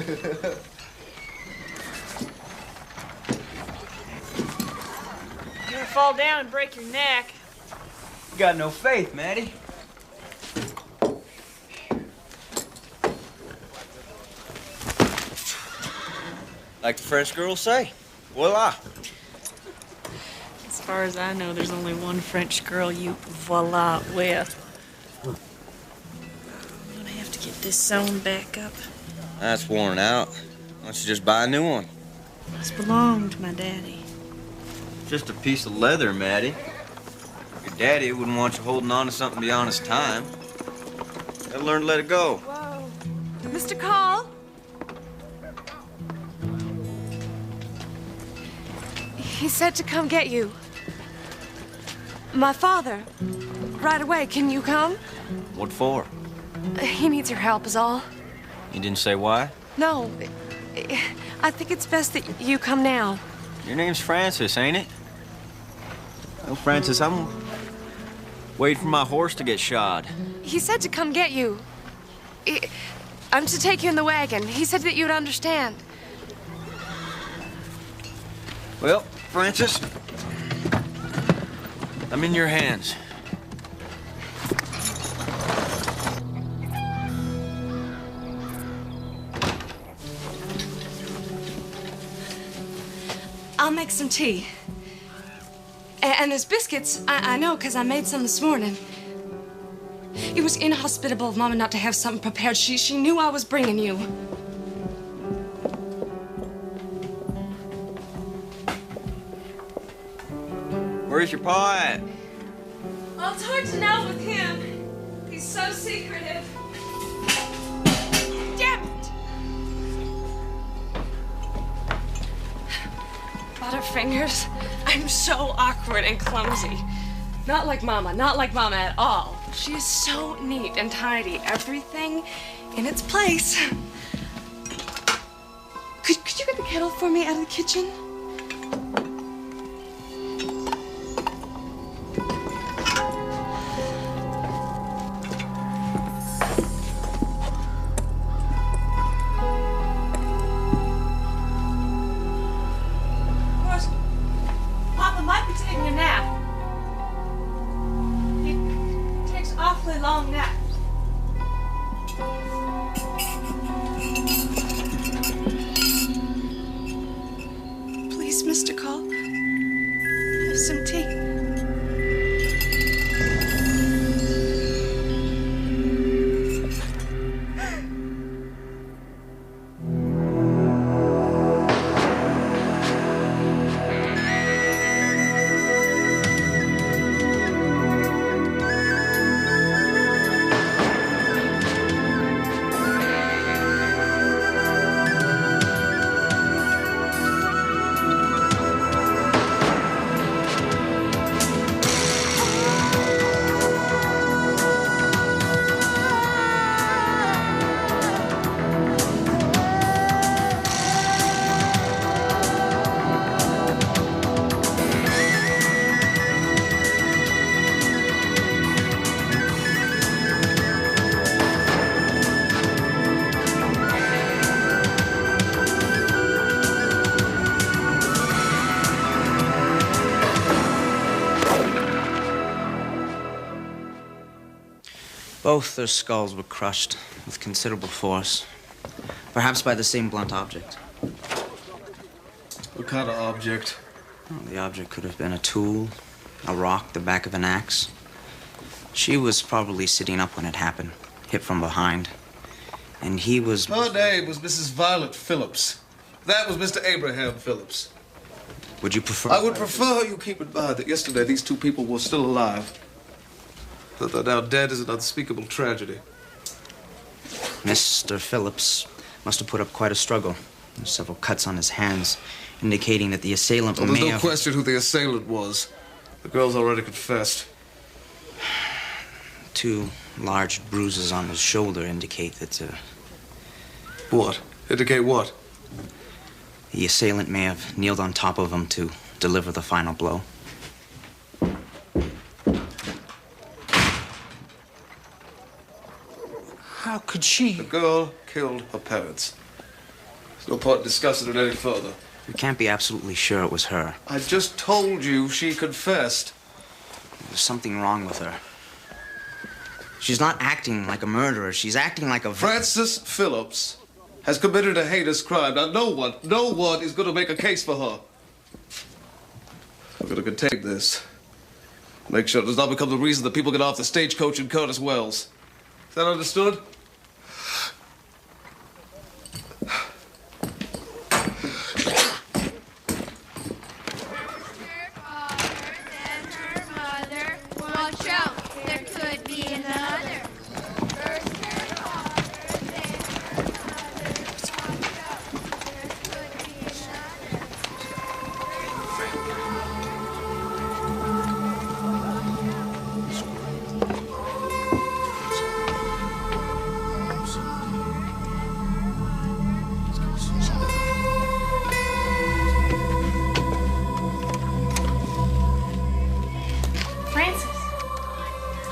You're gonna fall down and break your neck. You got no faith, Maddie. Like the French girls say, voila. As far as I know, there's only one French girl you voila with. I'm gonna have to get this sewn back up. That's worn out. Why don't you just buy a new one? This belonged to my daddy. Just a piece of leather, Maddie. Your daddy wouldn't want you holding on to something beyond his time. You gotta learn to let it go. Whoa. Mr. Call? He said to come get you. My father. Right away. Can you come? What for? He needs your help is all. You didn't say why? No. I think it's best that you come now. Your name's Francis, ain't it? Well, Francis, I'm waiting for my horse to get shod. He said to come get you. I'm to take you in the wagon. He said that you'd understand. Well, Francis, I'm in your hands. I'll make some tea. And there's biscuits. I know, because I made some this morning. It was inhospitable of Mama not to have something prepared. She knew I was bringing you. Where's your pa at? Well, it's hard to know with him. He's so secretive. Damn it! Butterfingers, I'm so awkward and clumsy. Not like Mama at all. She is so neat and tidy. Everything in its place. Could you get the kettle for me out of the kitchen? Papa might be taking a nap. He takes awfully long naps. Please, Mr. Call, have some tea. Both their skulls were crushed with considerable force, perhaps by the same blunt object. What kind of object? Well, the object could have been a tool, a rock, the back of an axe. She was probably sitting up when it happened, hit from behind. And he was... Her name was Mrs. Violet Phillips. That was Mr. Abraham Phillips. Would you prefer... I would prefer you keep in mind that yesterday these two people were still alive. That they're now dead is an unspeakable tragedy. Mr. Phillips must have put up quite a struggle. There's several cuts on his hands, indicating that the assailant Well, may there's no have... question who the assailant was. The girl's already confessed. 2 large bruises on his shoulder indicate that... What? Indicate what? The assailant may have kneeled on top of him to deliver the final blow. How could she? The girl killed her parents. No point in discussing it any further. We can't be absolutely sure it was her. I just told you she confessed. There's something wrong with her. She's not acting like a murderer. She's acting like a... Frances Phillips has committed a heinous crime. Now, no one is going to make a case for her. We're going to contain this. Make sure it does not become the reason that people get off the stagecoach in Curtis Wells. Is that understood?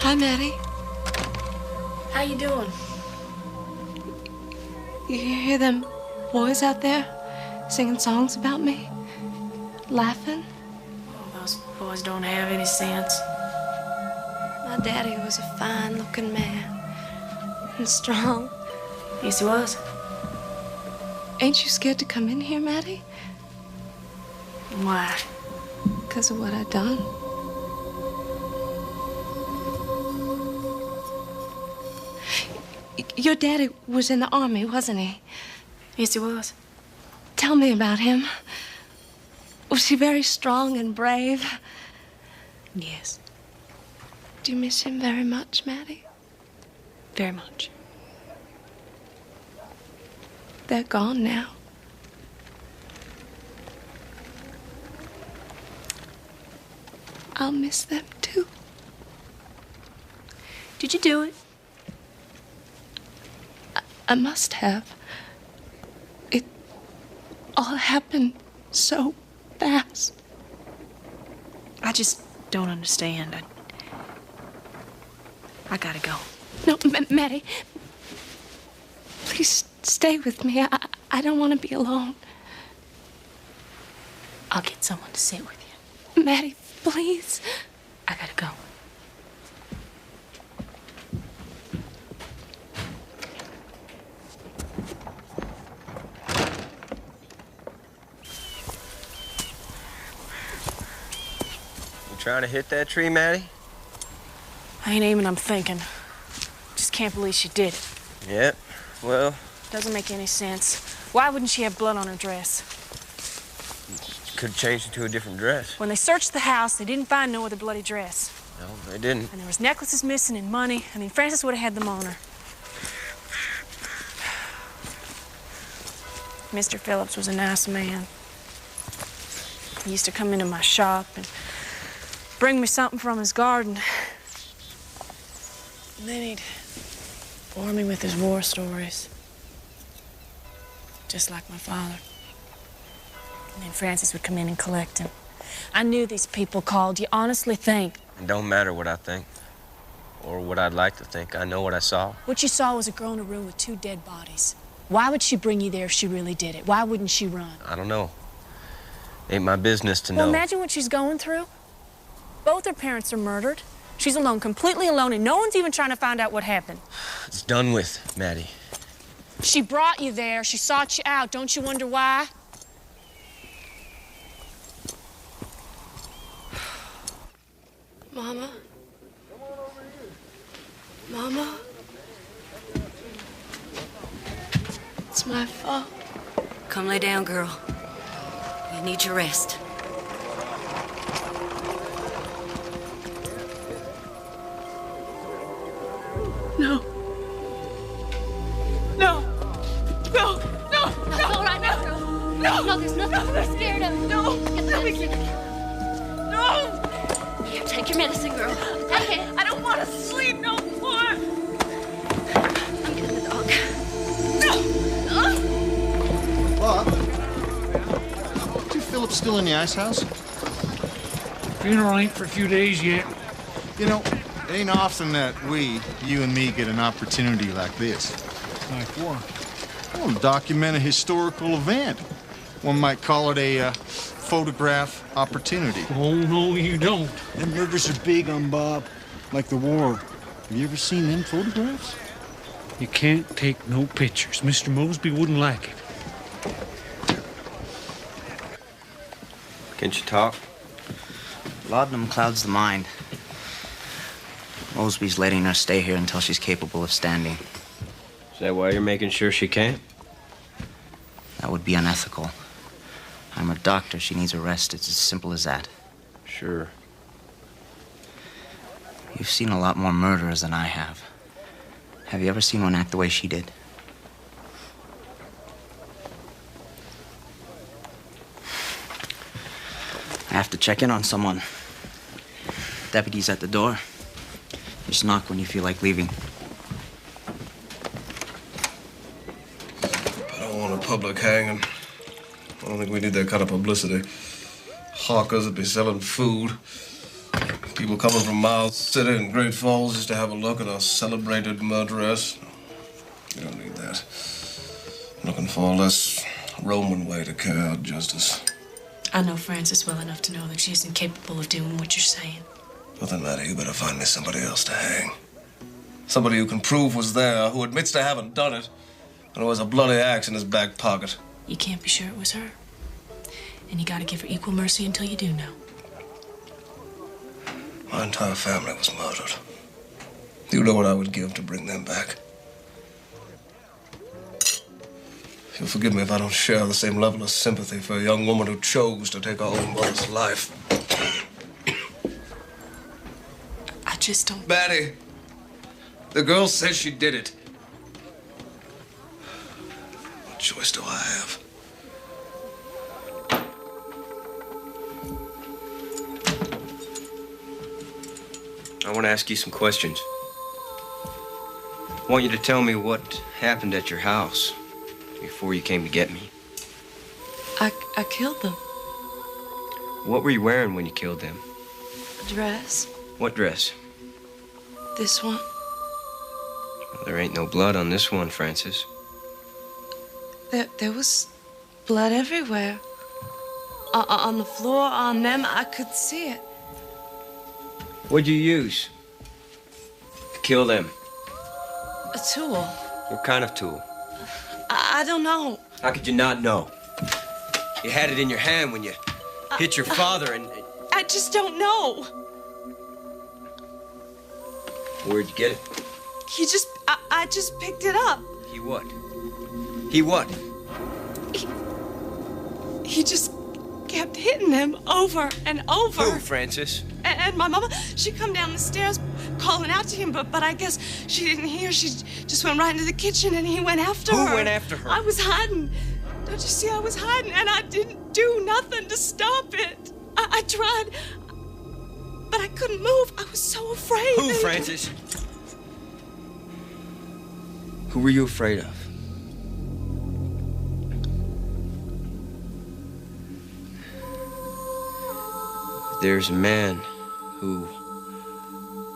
Hi, Maddie. How you doing? You hear them boys out there singing songs about me? Laughing? Those boys don't have any sense. My daddy was a fine-looking man and strong. Yes, he was. Ain't you scared to come in here, Maddie? Why? Because of what I done. Your daddy was in the army, wasn't he? Yes, he was. Tell me about him. Was he very strong and brave? Yes, Do you miss him very much, Maddie? very much. They're gone now. I'll miss them too. Did you do it? I must have. It all happened so fast. I just don't understand. I gotta go. No, Maddie. Please stay with me. I don't want to be alone. I'll get someone to sit with you. Maddie, please. I gotta go. You trying to hit that tree, Maddie? I ain't aiming, I'm thinking. Just can't believe she did it. Yep. Well, Doesn't make any sense. Why wouldn't she have blood on her dress? could have changed into a different dress. When they searched the house, they didn't find no other bloody dress. No, they didn't. And there was necklaces missing and money. I mean, Frances would have had them on her. Mr. Phillips was a nice man. He used to come into my shop and bring me something from his garden. And then he'd bore me with his war stories. Just like my father. And then Frances would come in and collect him. I knew these people called. You honestly think? It don't matter what I think. Or what I'd like to think. I know what I saw. What you saw was a girl in a room with 2 dead bodies. Why would she bring you there if she really did it? Why wouldn't she run? I don't know. Ain't my business to Well, know. imagine what she's going through. Both her parents are murdered. She's alone, completely alone, and no one's even trying to find out what happened. It's done with, Maddie. She brought you there. She sought you out. Don't you wonder why? Mama? Mama? It's my fault. Come lay down, girl. You need your rest. No. No. No. No. No, it's all right now, girl. No, there's nothing to be scared of. No. Get the medicine. No! Here, take your medicine, girl. Take it. I don't want to sleep no more! I'm getting the dog. Bob? Is Phillips still in the ice house? Funeral ain't for a few days yet. You know, it ain't often that you and me, get an opportunity like this. Like what? Well, document a historical event. One might call it a photograph opportunity. Oh, no, you don't. Them murders are big on Bob, like the war. Have you ever seen them photographs? You can't take no pictures. Mr. Mosby wouldn't like it. Can't you talk? Laudanum clouds the mind. Mosby's letting her stay here until she's capable of standing. Is that why you're making sure she can't? That would be unethical. I'm a doctor. She needs a rest. It's as simple as that. Sure. You've seen a lot more murderers than I have. Have you ever seen one act the way she did? I have to check in on someone. Deputy's at the door. Just knock when you feel like leaving. I don't want a public hanging. I don't think we need that kind of publicity. Hawkers would be selling food. People coming from Miles City and Great Falls just to have a look at a celebrated murderess. You don't need that. I'm looking for a less Roman way to carry out justice. I know Frances well enough to know that she isn't capable of doing what you're saying. Well, then, Matty, you better find me somebody else to hang. Somebody who can prove was there, who admits to having done it, and who has a bloody axe in his back pocket. You can't be sure it was her. And you gotta give her equal mercy until you do know. My entire family was murdered. Do you know what I would give to bring them back? You'll forgive me if I don't share the same level of sympathy for a young woman who chose to take her own mother's life. I just don't... Matty, the girl says she did it. What choice do I have? I want to ask you some questions. I want you to tell me what happened at your house before you came to get me. I killed them. What were you wearing when you killed them? A dress. What dress? This one. Well, there ain't no blood on this one, Frances. There was blood everywhere. On the floor, on them, I could see it. What'd you use to kill them? A tool. What kind of tool? I don't know. How could you not know? You had it in your hand when you hit your father and... I just don't know. Where'd you get it? I just picked it up. He what? He what? He just kept hitting him over and over. Who, Frances? And my mama, she come down the stairs calling out to him, but I guess she didn't hear. She just went right into the kitchen and he went after her. Who went after her? I was hiding. Don't you see, I was hiding and I didn't do nothing to stop it. I tried, but I couldn't move. I was so afraid. Who, Frances? Who were you afraid of? There's a man who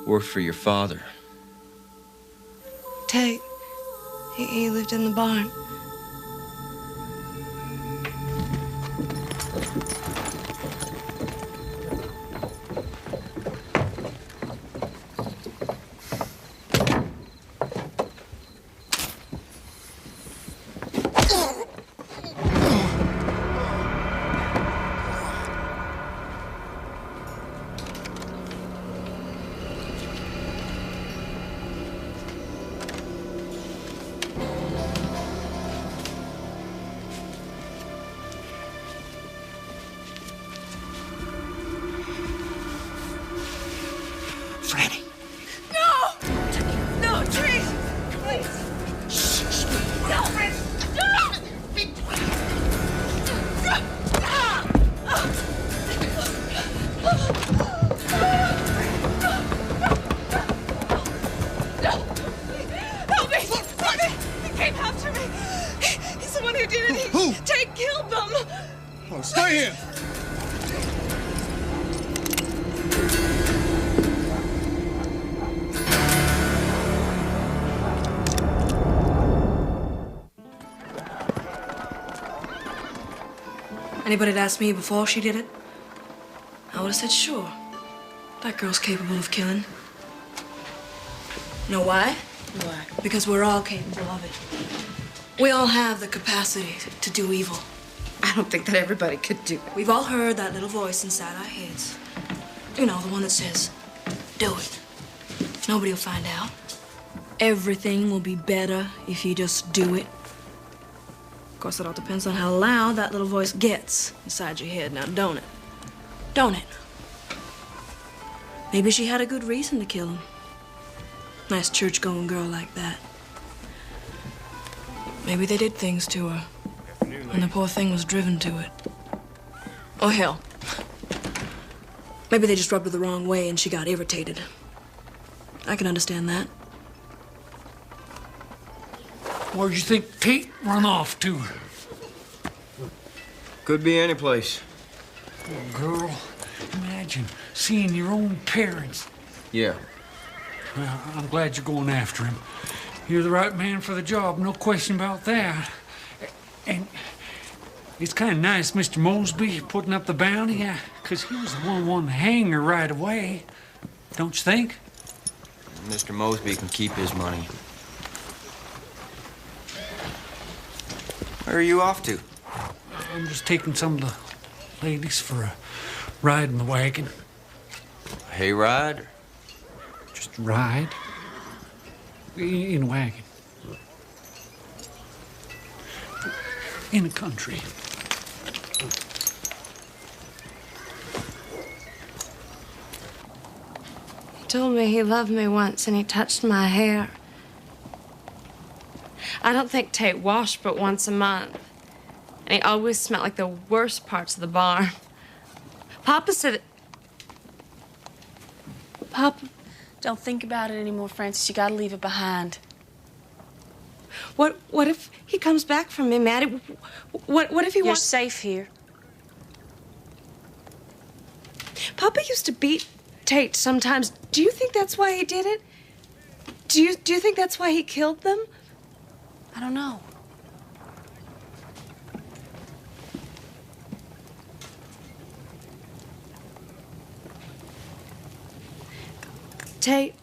worked for your father. Tate, he lived in the barn. Franny. No, Tree! Please! No! Help me! He came after me. He's the one who did it. Who? Tate killed them. Oh, stay here. Anybody had asked me before she did it, I would have said, sure. That girl's capable of killing. Know why? Why? Because we're all capable of it. We all have the capacity to do evil. I don't think that everybody could do it. We've all heard that little voice inside our heads. You know, the one that says, do it. Nobody will find out. Everything will be better if you just do it. Of course, it all depends on how loud that little voice gets inside your head now, don't it? Don't it? Maybe she had a good reason to kill him. Nice church-going girl like that. Maybe they did things to her, and the poor thing was driven to it. Oh, hell. Maybe they just rubbed her the wrong way and she got irritated. I can understand that. Where'd you think Tate run off to? Could be any place. Oh, girl, imagine seeing your own parents. Yeah. Well, I'm glad you're going after him. You're the right man for the job, no question about that. And it's kind of nice, Mr. Mosby, putting up the bounty, because he was the one who wanted to hang her right away. Don't you think? Mr. Mosby can keep his money. Where are you off to? I'm just taking some of the ladies for a ride in the wagon. A hayride? Just ride? In a wagon. In the country. He told me he loved me once and he touched my hair. I don't think Tate washed but once a month. And he always smelled like the worst parts of the barn. Papa said... Papa... Don't think about it anymore, Francis. You gotta leave it behind. What if he comes back from me, Maddie? What if he You're wants... safe here. Papa used to beat Tate sometimes. Do you think that's why he did it? Do you think that's why he killed them? I don't know. Tate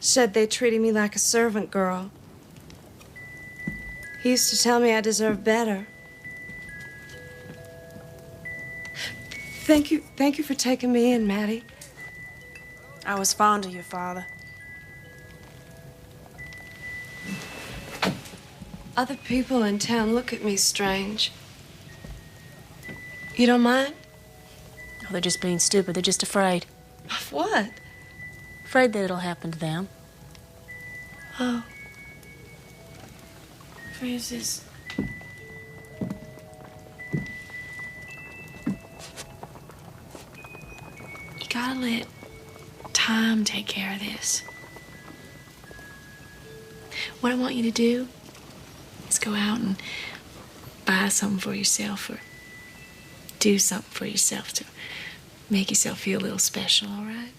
said they treated me like a servant girl. He used to tell me I deserved better. Thank you for taking me in, Maddie. I was fond of your father. Other people in town look at me strange. You don't mind? Oh, they're just being stupid. They're just afraid. Of what? Afraid that it'll happen to them. Oh. Francis. You gotta let time take care of this. What I want you to do is go out and buy something for yourself or do something for yourself to make yourself feel a little special, all right?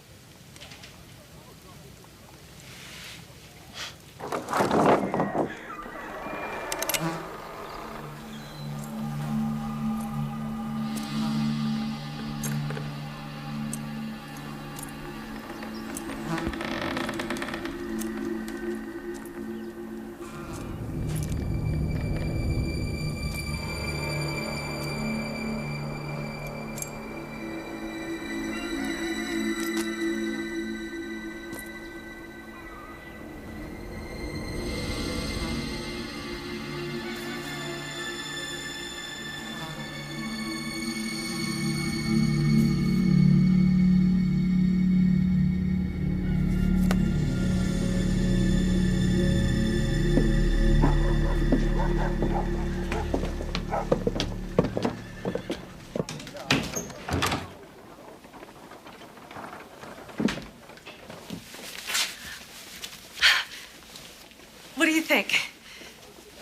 What do you think?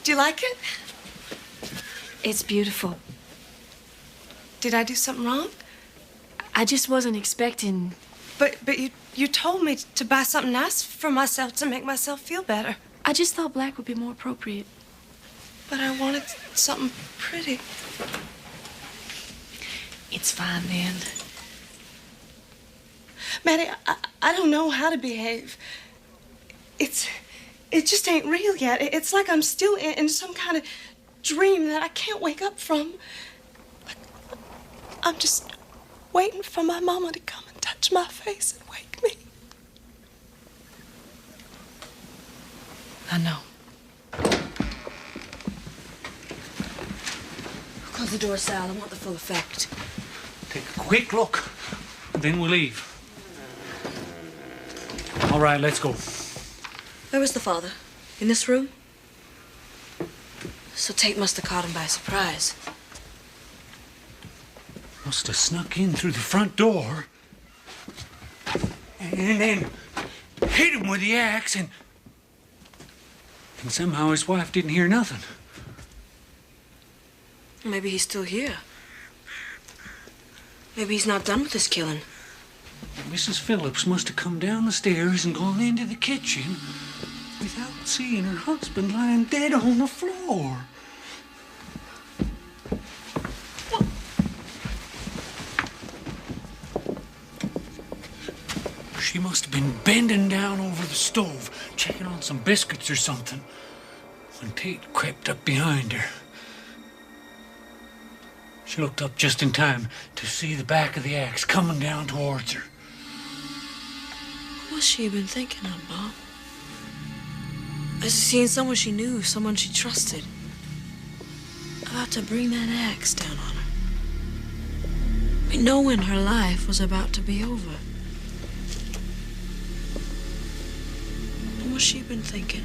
Do you like it? It's beautiful. Did I do something wrong? I just wasn't expecting... But you told me to buy something nice for myself to make myself feel better. I just thought black would be more appropriate. But I wanted something pretty. It's fine then. Maddie, I don't know how to behave. It just ain't real yet. It's like I'm still in some kind of dream that I can't wake up from. Like, I'm just waiting for my mama to come and touch my face and wake me. I know. Close the door, Sal. I want the full effect. Take a quick look, then we'll leave. All right, let's go. Where was the father? In this room? So Tate must have caught him by surprise. Must have snuck in through the front door and then hit him with the axe, and somehow his wife didn't hear nothing. Maybe he's still here. Maybe he's not done with his killing. Mrs. Phillips must have come down the stairs and gone into the kitchen without seeing her husband lying dead on the floor. She must have been bending down over the stove, checking on some biscuits or something, when Tate crept up behind her. She looked up just in time to see the back of the axe coming down towards her. What must she have been thinking of, Bob? As she seen someone she knew, someone she trusted, about to bring that axe down on her. I mean, knowing her life was about to be over. What must she have been thinking?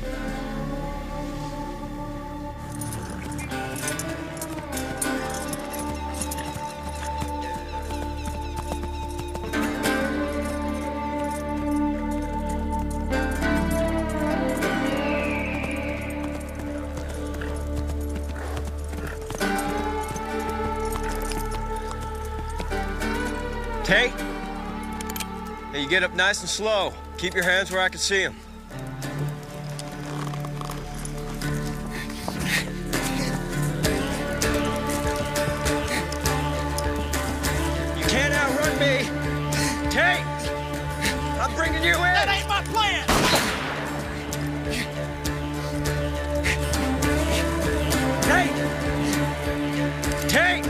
Tate? Hey, you get up nice and slow. Keep your hands where I can see them. You can't outrun me. Tate! I'm bringing you in. That ain't my plan. Tate! Tate!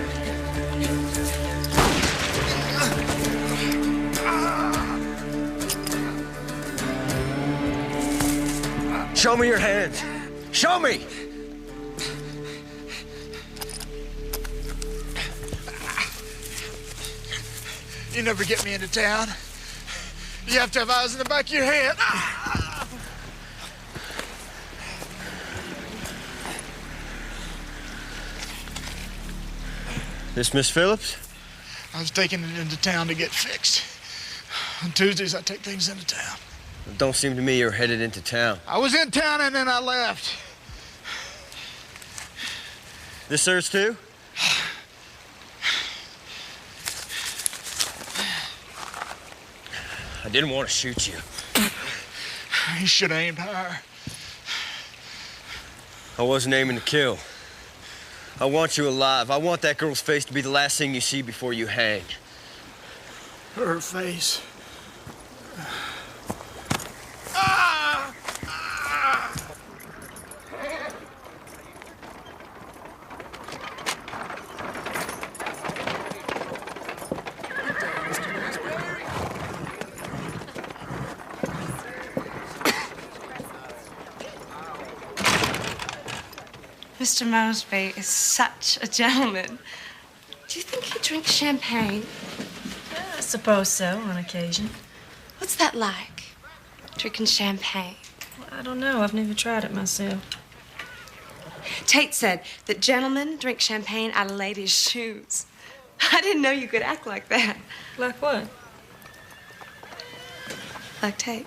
Show me your hands. Show me! You never get me into town. You have to have eyes in the back of your head. This Miss Phillips? I was taking it into town to get fixed. On Tuesdays, I take things into town. It don't seem to me you're headed into town. I was in town and then I left. This hers too? I didn't want to shoot you. You should have aimed higher. I wasn't aiming to kill. I want you alive. I want that girl's face to be the last thing you see before you hang. Her face. Mr. Mosby is such a gentleman. Do you think he drinks champagne? I suppose so, on occasion. What's that like, drinking champagne? Well, I don't know. I've never tried it myself. Tate said that gentlemen drink champagne out of ladies' shoes. I didn't know you could act like that. Like what? Like Tate.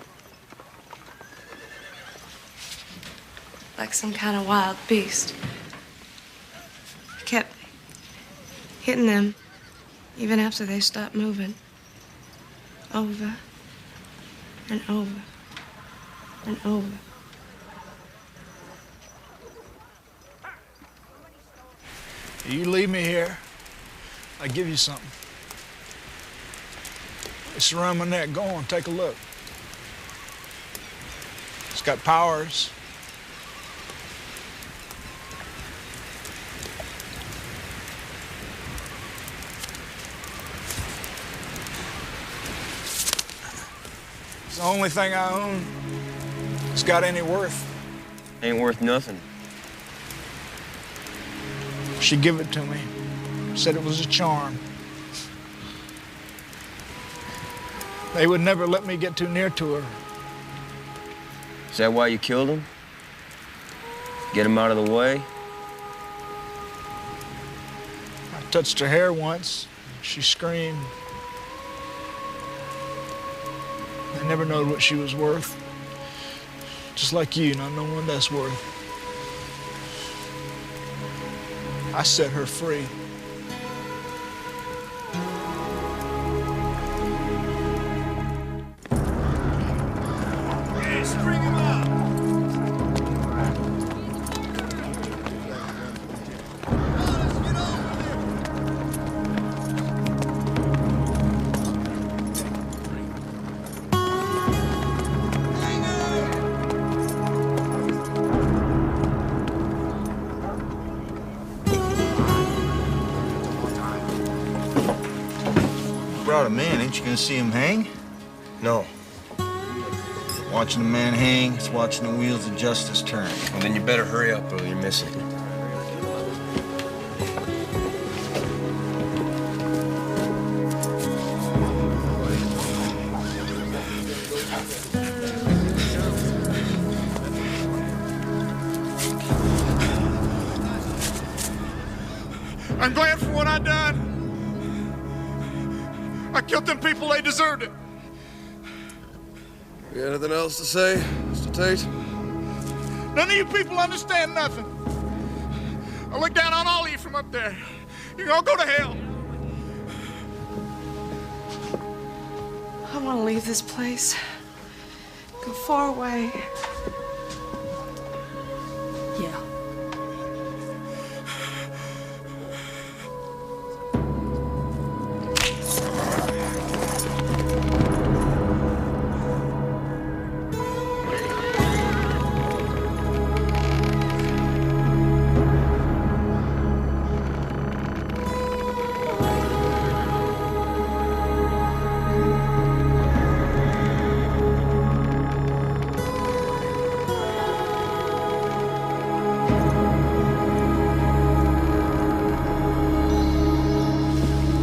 Like some kind of wild beast. He kept hitting them even after they stopped moving. Over and over and over. You leave me here, I give you something. It's around my neck. Go on, take a look. It's got powers. It's the only thing I own that's got any worth. Ain't worth nothing. She give it to me. Said it was a charm. They would never let me get too near to her. Is that why you killed him? Get him out of the way? I touched her hair once. She screamed. I never knowed what she was worth. Just like you, not knowing what that's worth. I set her free. String him up. Brought a man, ain't you gonna see him hang? No. Watching a man hang, it's watching the wheels of justice turn. Well, then you better hurry up or you're missing. I'm glad for what I done. I killed them people, they deserved it. You got anything else to say, Mr. Tate? None of you people understand nothing. I look down on all of you from up there. You all go to hell. I want to leave this place. Go far away. Yeah.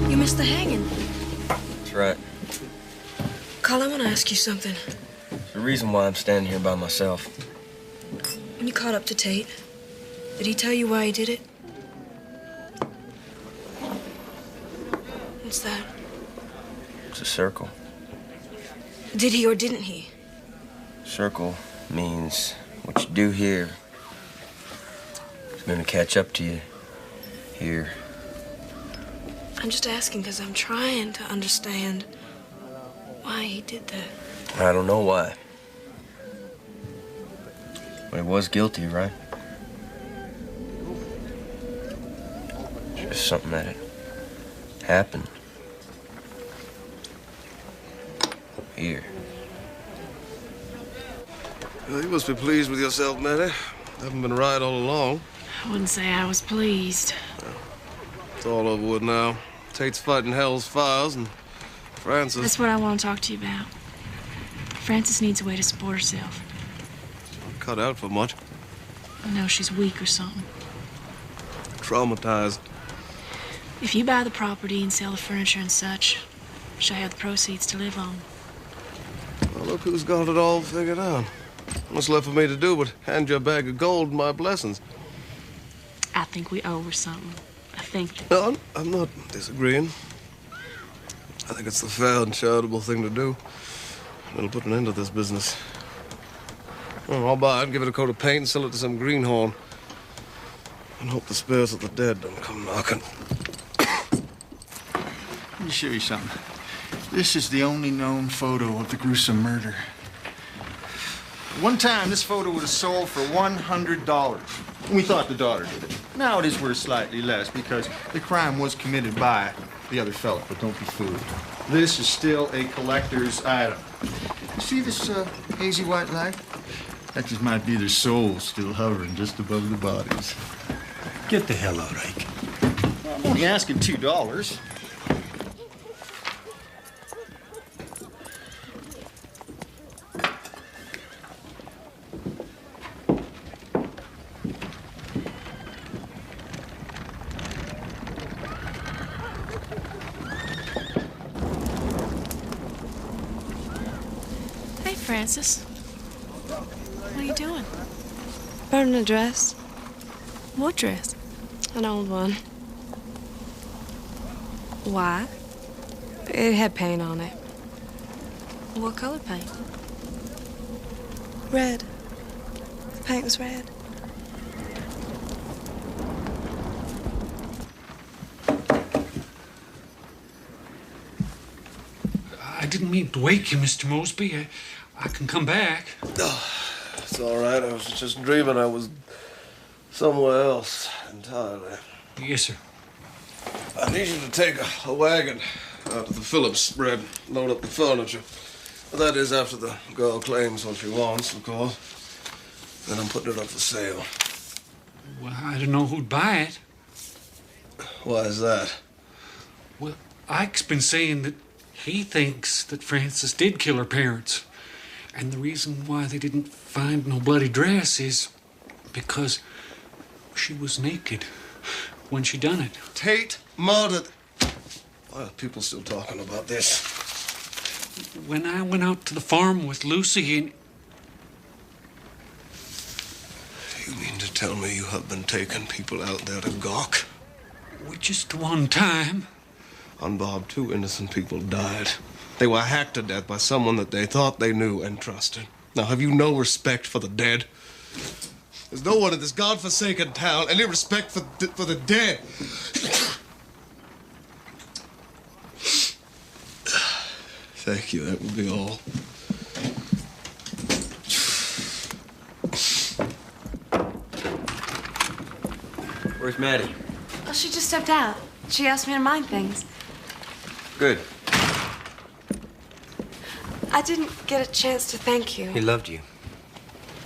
You missed the hanging. That's right. Carl, I want to ask you something. It's the reason why I'm standing here by myself. When you caught up to Tate, did he tell you why he did it? What's that? It's a circle. Did he or didn't he? Circle means what you do here is gonna catch up to you here. I'm just asking because I'm trying to understand why he did that. I don't know why. But he was guilty, right? Just something that had happened. Here. Well, you must be pleased with yourself, Matty. Haven't been right all along. I wouldn't say I was pleased. It's all over with now. Tate's fighting hell's fires, and Francis... That's what I want to talk to you about. Frances needs a way to support herself. Cut out for much. I know she's weak or something. Traumatized. If you buy the property and sell the furniture and such, she'll have the proceeds to live on. Well, look who's got it all figured out. What's left for me to do but hand you a bag of gold and my blessings? I think we owe her something. I think... No, I'm not disagreeing. I think it's the fair and charitable thing to do. It'll put an end to this business. Oh, I'll buy it, give it a coat of paint, and sell it to some greenhorn. And hope the spirits of the dead don't come knocking. Let me show you something. This is the only known photo of the gruesome murder. One time, this photo would have sold for $100. We thought the daughter did it. Now it is worth slightly less because the crime was committed by the other fella, but don't be fooled. This is still a collector's item. You see this hazy white light? That just might be their souls still hovering just above the bodies. Get the hell out, Ike. I'm only asking $2. Hey, Francis. What are you doing? Burning a dress. What dress? An old one. Why? It had paint on it. What color paint? Red. The paint was red. I didn't mean to wake you, Mr. Mosby. I can come back. Oh, it's all right. I was just dreaming I was somewhere else entirely. Yes, sir. I need you to take a wagon out to the Phillips spread, load up the furniture. That is after the girl claims what she wants, of course. Then I'm putting it up for sale. Well, I don't know who'd buy it. Why is that? Well, Ike's been saying that he thinks that Frances did kill her parents. And the reason why they didn't find no bloody dress is because she was naked when she done it. Tate murdered. Why are people still talking about this? When I went out to the farm with Lucy and... You mean to tell me you have been taking people out there to gawk? Well, just one time. On Bob, 2 innocent people died. They were hacked to death by someone that they thought they knew and trusted. Now, have you no respect for the dead? There's no one in this godforsaken town any respect for the dead. Thank you, that will be all. Where's Maddie? Oh, she just stepped out. She asked me to mind things. Good. I didn't get a chance to thank you. He loved you.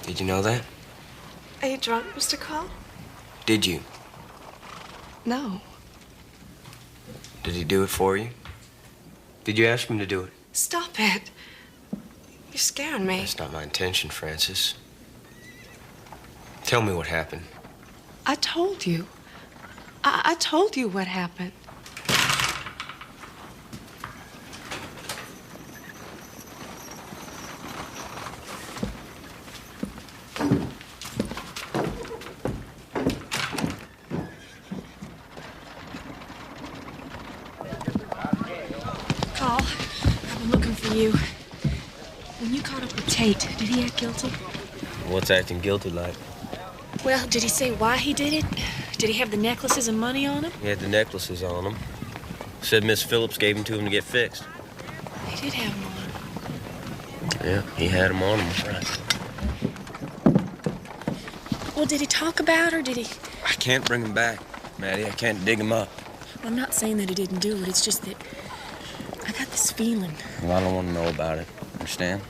Did you know that? Are you drunk, Mr. Call? Did you? No. Did he do it for you? Did you ask him to do it? Stop it. You're scaring me. That's not my intention, Francis. Tell me what happened. I told you. I told you what happened. Carl, I've been looking for you. When you caught up with Tate, did he act guilty? What's acting guilty like? Well, did he say why he did it? Did he have the necklaces and money on him? He had the necklaces on him. Said Miss Phillips gave them to him to get fixed. He did have them on him. Yeah, he had them on him, right. Well, did he talk about her? Did he? I can't bring him back, Maddie. I can't dig him up. Well, I'm not saying that he didn't do it. It's just that I got this feeling. Well, I don't want to know about it. Understand?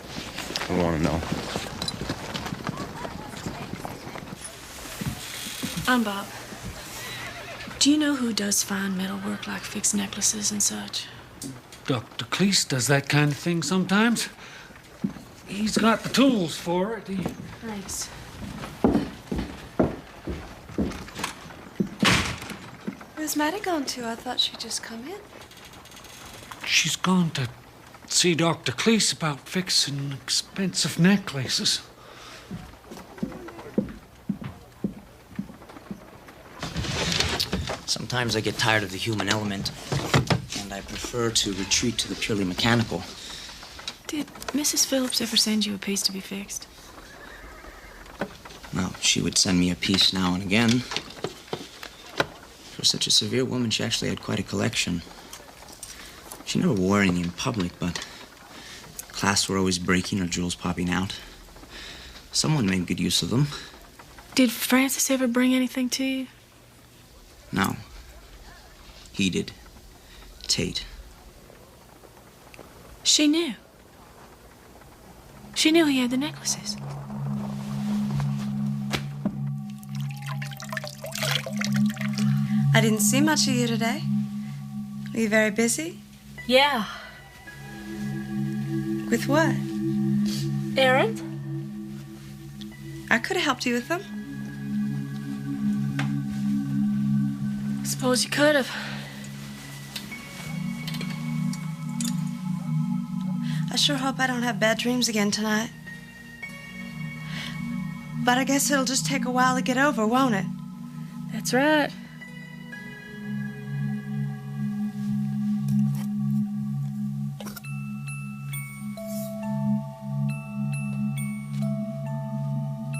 I want to know. I'm Bob. Do you know who does fine metal work like fixed necklaces and such? Dr. Cleese does that kind of thing sometimes. He's got the tools for it. Thanks. Where's Maddie gone to? I thought she'd just come in. She's gone to see Dr. Cleese about fixing expensive necklaces. Sometimes I get tired of the human element, and I prefer to retreat to the purely mechanical. Did Mrs. Phillips ever send you a piece to be fixed? Well, she would send me a piece now and again. For such a severe woman, she actually had quite a collection. She never wore any in public, but clasps were always breaking or jewels popping out. Someone made good use of them. Did Francis ever bring anything to you? No. He did. Tate. She knew. She knew he had the necklaces. I didn't see much of you today. Were you very busy? Yeah. With what? Errand? I could have helped you with them. Suppose you could have. I sure hope I don't have bad dreams again tonight. But I guess it'll just take a while to get over, won't it? That's right.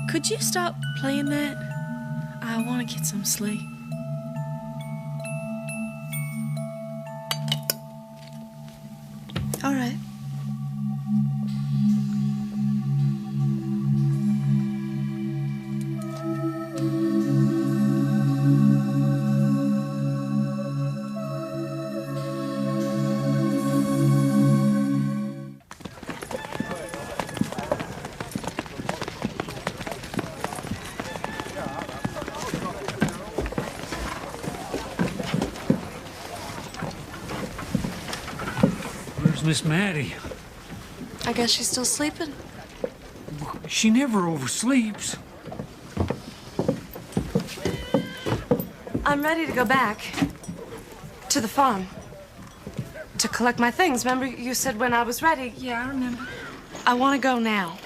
Could you stop playing that? I want to get some sleep. All right. Miss Maddie. I guess she's still sleeping. She never oversleeps. I'm ready to go back to the farm to collect my things. Remember you said when I was ready? Yeah, I remember. I want to go now.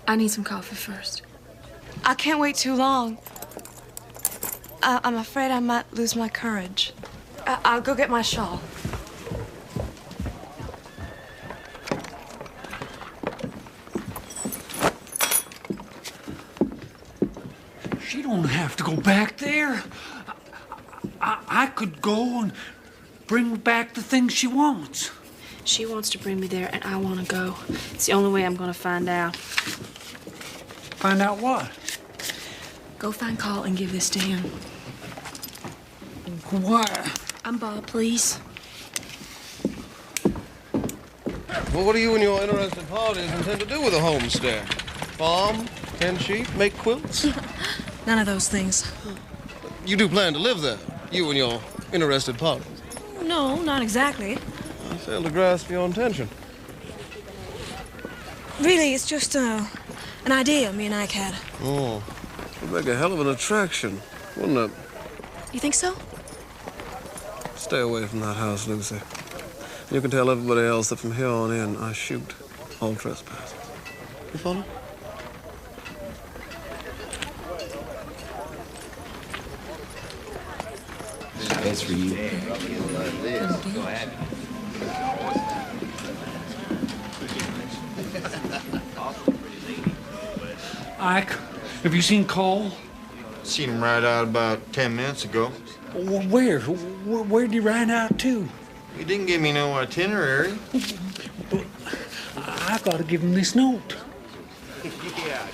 I need some coffee first. I can't wait too long. I'm afraid I might lose my courage. I'll go get my shawl. She don't have to go back there. I could go and bring back the things she wants. She wants to bring me there, and I want to go. It's the only way I'm going to find out. Find out what? Go find Carl and give this to him. Why? I'm Bob, please. Well, what do you and your interested parties intend to do with a homestead? Farm, tend sheep, make quilts? None of those things. You do plan to live there, you and your interested parties? No, not exactly. I fail to grasp your intention. Really, it's just an idea me and Ike had. Oh, would make a hell of an attraction, wouldn't it? You think so? Stay away from that house, Lucy. You can tell everybody else that from here on in, I shoot all trespassers. You follow? That's for you. Ike, have you seen Cole? Seen him ride out about 10 minutes ago. Where? Where'd he ride out to? He didn't give me no itinerary. But I gotta give him this note. Yeah.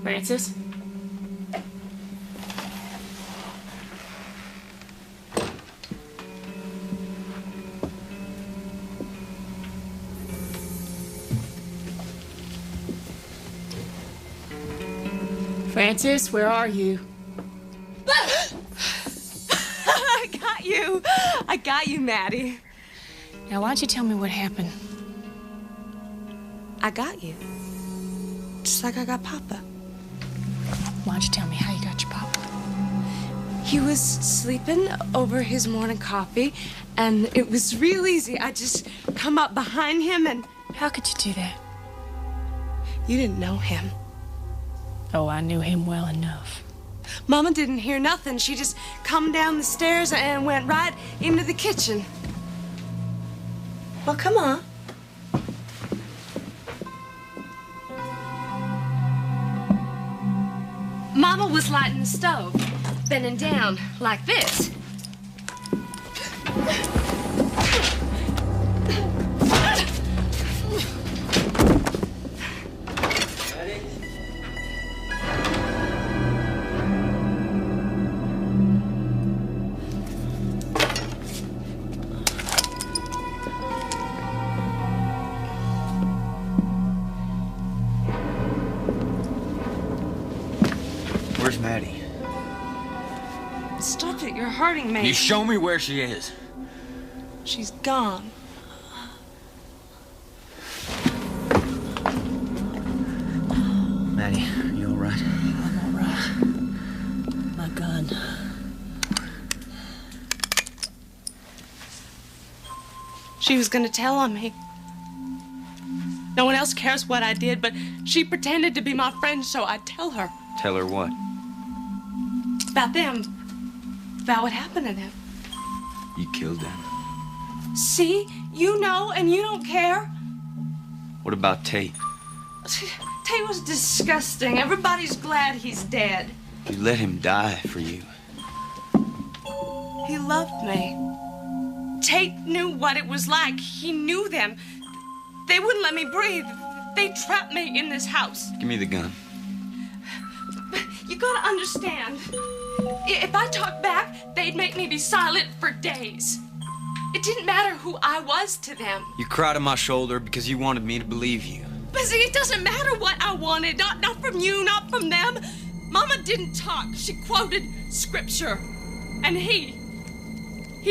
Francis? Francis, where are you? I got you, Maddie. Now, why'd you tell me what happened? I got you. Just like I got Papa. Why'd you tell me how you got your papa? He was sleeping over his morning coffee, and it was real easy. I just come up behind him and... How could you do that? You didn't know him. Oh, I knew him well enough. Mama didn't hear nothing. She just come down the stairs and went right into the kitchen. Well, come on. Mama was lighting the stove, bending down like this. Where's Maddie? Stop it, you're hurting me. You show me where she is. She's gone. Maddie, are you all right? I'm all right. My gun. She was gonna tell on me. No one else cares what I did, but she pretended to be my friend, so I'd tell her. Tell her what? About them. About what happened to them. You killed them. See? You know, and you don't care. What about Tate? Tate was disgusting. Everybody's glad he's dead. You let him die for you. He loved me. Tate knew what it was like. He knew them. They wouldn't let me breathe. They trapped me in this house. Give me the gun. You gotta understand. If I talked back, they'd make me be silent for days. It didn't matter who I was to them. You cried on my shoulder because you wanted me to believe you. But see, it doesn't matter what I wanted. Not from you, not from them. Mama didn't talk. She quoted scripture. And he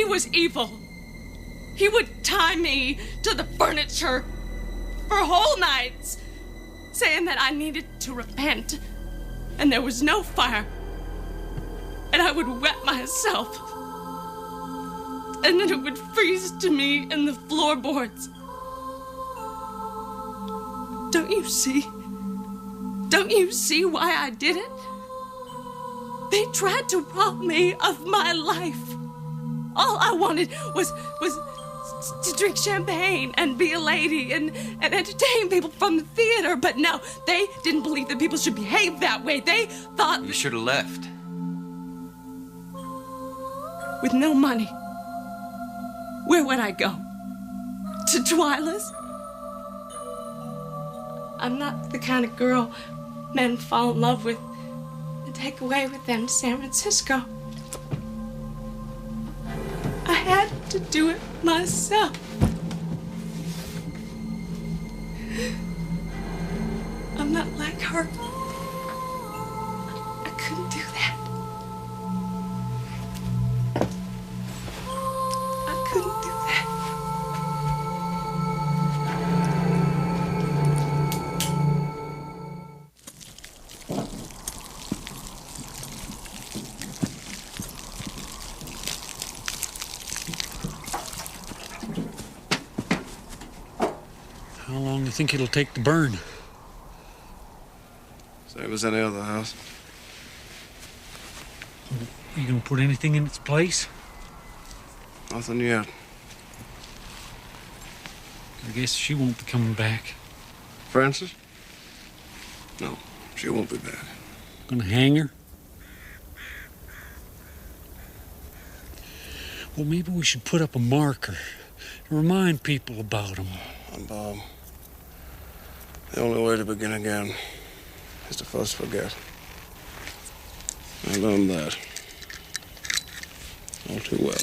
was evil. He would tie me to the furniture for whole nights, saying that I needed to repent. And there was no fire. And I would wet myself. And then it would freeze to me in the floorboards. Don't you see? Don't you see why I did it? They tried to rob me of my life. All I wanted was to drink champagne and be a lady and entertain people from the theater. But no, they didn't believe that people should behave that way. They thought... You should have left. With no money, where would I go? To Twyla's? I'm not the kind of girl men fall in love with and take away with them to San Francisco. I had to do it myself. I'm not like her. I couldn't do that. I couldn't do that. How long do you think it'll take to burn? Same as any other house. Are you gonna put anything in its place? Nothing yet. I guess she won't be coming back. Frances? No, she won't be back. Gonna hang her? Well, maybe we should put up a marker to remind people about them. And Bob, the only way to begin again is to first forget. I learned that all too well.